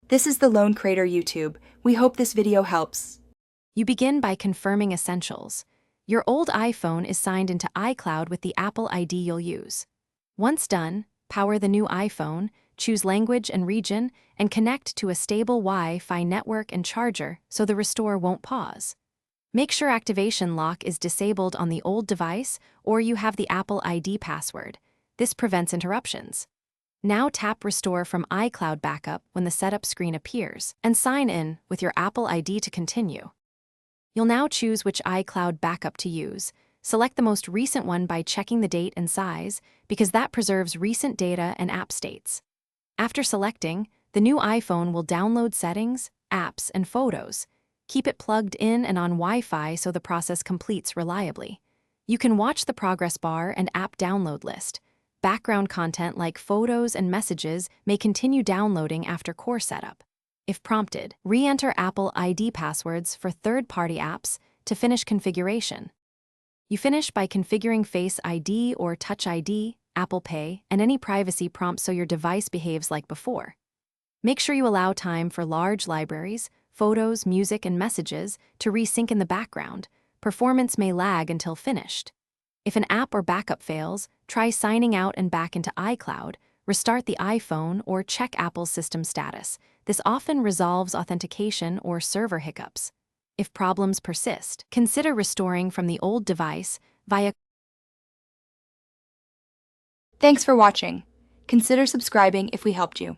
This is the Lone Crater YouTube. We hope this video helps. You begin by confirming essentials. Your old iPhone is signed into iCloud with the Apple ID you'll use. Once done, power the new iPhone, choose language and region, and connect to a stable Wi-Fi network and charger so the restore won't pause. Make sure activation lock is disabled on the old device or you have the Apple ID password. This prevents interruptions. Now tap Restore from iCloud Backup when the setup screen appears, and sign in with your Apple ID to continue. You'll now choose which iCloud backup to use. Select the most recent one by checking the date and size, because that preserves recent data and app states. After selecting, the new iPhone will download settings, apps, and photos. Keep it plugged in and on Wi-Fi so the process completes reliably. You can watch the progress bar and app download list. Background content like photos and messages may continue downloading after core setup. If prompted, re-enter Apple ID passwords for third-party apps to finish configuration. You finish by configuring Face ID or Touch ID, Apple Pay, and any privacy prompts so your device behaves like before. Make sure you allow time for large libraries, photos, music, and messages to resync in the background. Performance may lag until finished. If an app or backup fails, try signing out and back into iCloud, restart the iPhone, or check Apple's system status. This often resolves authentication or server hiccups. If problems persist, consider restoring from the old device via. Thanks for watching. Consider subscribing if we helped you.